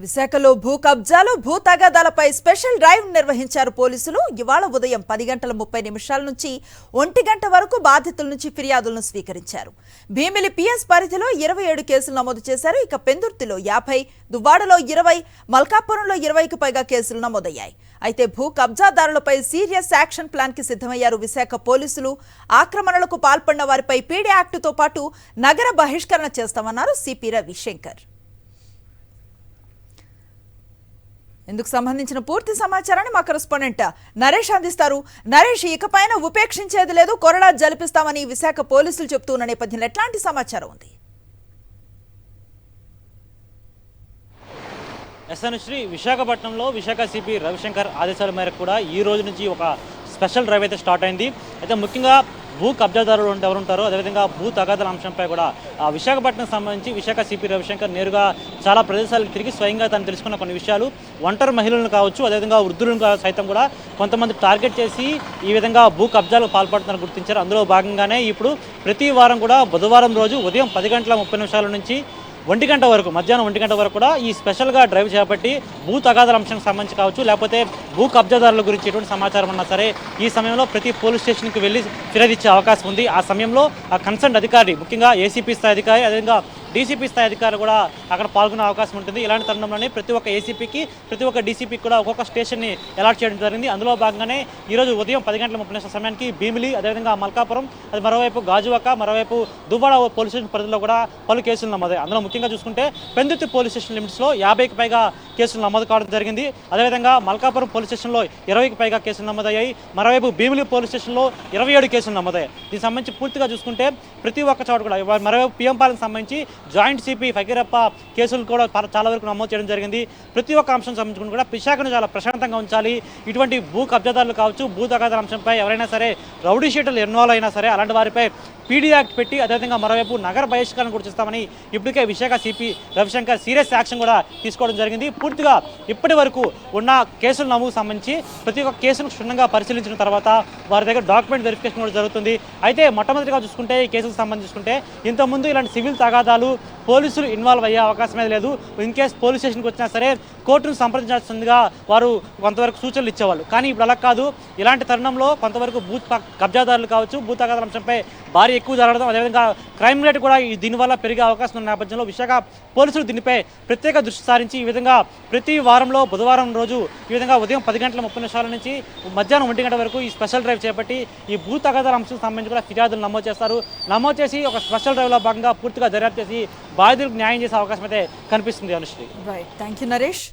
విశాఖలో భూ కబ్జాలు భూ తగాదాలపై స్పెషల్ డ్రైవ్ నిర్వహించారు పోలీసులు. ఇవాళ ఉదయం 10:30 నుంచి 1 గంట వరకు బాధితుల నుంచి ఫిర్యాదులను స్వీకరించారు. భీమిలి పిఎస్ పరిధిలో 27 కేసులు నమోదు చేశారు. ఇక పెందుర్తిలో 50, దువ్వాడలో 20, మల్కాపురంలో 20కి పైగా కేసులు నమోదయ్యాయి. అయితే భూ కబ్జాదారులపై సీరియస్ యాక్షన్ ప్లాన్ కి సిద్ధమయ్యారు విశాఖ పోలీసులు. ఆక్రమణలకు పాల్పడిన వారిపై పీడీ యాక్టుతో పాటు నగర బహిష్కరణ చేస్తామన్నారు సిపి రవిశంకర్. ఇందుకు సంబంధించిన పూర్తి సమాచారాన్ని మా కరెస్పాండెంట్ నరేష్ అందిస్తారు. నరేష్, ఇకపైన ఉపేక్షించేది లేదు, కొరడా జలిపిస్తామని విశాఖ పోలీసులు చెబుతున్న నేపథ్యంలో ఎట్లాంటి సమాచారం ఉంది? శ్రీ విశాఖపట్నంలో విశాఖ సిపి రవిశంకర్ ఆదేశాల మేరకు కూడా ఈ రోజు నుంచి ఒక స్పెషల్ డ్రైవ్ అయితే స్టార్ట్ అయింది. అయితే ముఖ్యంగా భూ కబ్జాదారులు ఎవరుంటారో అదేవిధంగా భూ తగాదాల అంశంపై కూడా విశాఖపట్నం సంబంధించి విశాఖ సిపి రవిశంకర్ నేరుగా చాలా ప్రదేశాలకు తిరిగి స్వయంగా తను తెలుసుకున్న కొన్ని విషయాలు, ఒంటరి మహిళలను కావచ్చు, అదేవిధంగా వృద్ధులను సైతం కూడా కొంతమంది టార్గెట్ చేసి ఈ విధంగా భూ కబ్జాలకు పాల్పడుతున్నారని గుర్తించారు. అందులో భాగంగానే ఇప్పుడు ప్రతి వారం కూడా బుధవారం రోజు ఉదయం 10:30 నుంచి 1 గంట వరకు, మధ్యాహ్నం 1 గంట వరకు కూడా ఈ స్పెషల్గా డ్రైవ్ చేపట్టి భూ తగాదాల అంశానికి సంబంధించి కావచ్చు, లేకపోతే భూ కబ్జాదారుల గురించి ఎటువంటి సమాచారం ఉన్నా సరే ఈ సమయంలో ప్రతి పోలీస్ స్టేషన్కి వెళ్ళి ఫిర్యాదు ఇచ్చే అవకాశం ఉంది. ఆ సమయంలో ఆ కన్సర్న్ అధికారి, ముఖ్యంగా ఏసీపీ స్థాయి అధికారి, అదేవిధంగా డీసీపీ స్థాయి అధికారులు కూడా అక్కడ పాల్గొనే అవకాశం ఉంటుంది. ఇలాంటి తరుణంలోనే ప్రతి ఒక్క ఏసీపీకి, ప్రతి ఒక్క డీసీపీకి కూడా ఒక్కొక్క స్టేషన్ని అలాట్ చేయడం జరిగింది. అందులో భాగంగానే ఈరోజు ఉదయం 10:30 సమయానికి భీమిలి, అదేవిధంగా మల్కాపురం, అది మరోవైపు గాజువాక, మరోవైపు దువ్వాడ పోలీస్ స్టేషన్ పరిధిలో కూడా పలు కేసులు నమోదయ్యాయి. అందులో ముఖ్యంగా చూసుకుంటే పెందుర్తి పోలీస్ స్టేషన్ లిమిట్స్లో 50కి పైగా కేసులు నమోదు కావడం జరిగింది. అదేవిధంగా మల్కాపురం పోలీస్ స్టేషన్లో 20కి పైగా కేసులు నమోదయ్యాయి. మరోవైపు భీమిలి పోలీస్ స్టేషన్లో 27 కేసులు నమోదయ్యాయి. దీనికి సంబంధించి పూర్తిగా చూసుకుంటే ప్రతి ఒక్క చోట కూడా మరోవైపు పిఎం పాలనకు సంబంధించి జాయింట్ సిపి ఫకీరప్ప కేసులు కూడా చాలా వరకు నమోదు చేయడం జరిగింది. ప్రతి ఒక్క అంశం సంబంధించుకుని కూడా విశాఖను చాలా ప్రశాంతంగా ఉంచాలి. ఇటువంటి భూ కబ్జాదారులు కావచ్చు, భూ తగాదాల అంశంపై ఎవరైనా సరే రౌడీ షీటర్లు ఇన్వాల్వ్ అయినా సరే అలాంటి వారిపై పీడీ యాక్ట్ పెట్టి అదేవిధంగా మరోవైపు నగర బహిష్కరణ కూడా చేస్తామని ఇప్పటికే Visakha CP Ravishankar serious action కూడా తీసుకోవడం జరిగింది. పూర్తిగా ఇప్పటి వరకు ఉన్న కేసుల నమోదుకు సంబంధించి ప్రతి ఒక్క కేసును క్షుణ్ణంగా పరిశీలించిన తర్వాత వారి దగ్గర డాక్యుమెంట్ వెరిఫికేషన్ కూడా జరుగుతుంది. అయితే మొట్టమొదటిగా చూసుకుంటే ఈ కేసులకు సంబంధించి చూసుకుంటే ఇంతకుముందు ఇలాంటి సివిల్ తగాదాలు పోలీసులు ఇన్వాల్వ్ అయ్యే అవకాశమే లేదు. ఇన్ కేసు పోలీస్ స్టేషన్కి వచ్చినా సరే కోర్టును సంప్రదించాల్సిందిగా వారు కొంతవరకు సూచనలు ఇచ్చేవాళ్ళు. కానీ ఇప్పుడు అలా కాదు. ఇలాంటి తరుణంలో కొంతవరకు భూ కబ్జాదారులు కావచ్చు, భూ తగాదాల అంశంపై భారీ ఎక్కువ జరగడం, అదేవిధంగా క్రైమ్ రేట్ కూడా దీనివల్ల పెరిగే అవకాశం ఉన్న నేపథ్యంలో విశాఖ పోలీసులు దీనిపై ప్రత్యేక దృష్టి సారించి ఈ విధంగా ప్రతి వారంలో బుధవారం రోజు ఈ విధంగా ఉదయం 10:30 నుంచి మధ్యాహ్నం 1 గంట వరకు ఈ స్పెషల్ డ్రైవ్ చేపట్టి ఈ భూ తగాదాల అంశానికి సంబంధించి కూడా ఫిర్యాదులు నమోదు చేస్తారు. నమోదు చేసి ఒక స్పెషల్ డ్రైవ్లో భాగంగా పూర్తిగా దర్యాప్తు చేసి బాధితులకు న్యాయం చేసే అవకాశం అయితే కనిపిస్తుంది. Anusri, right, thank you Naresh.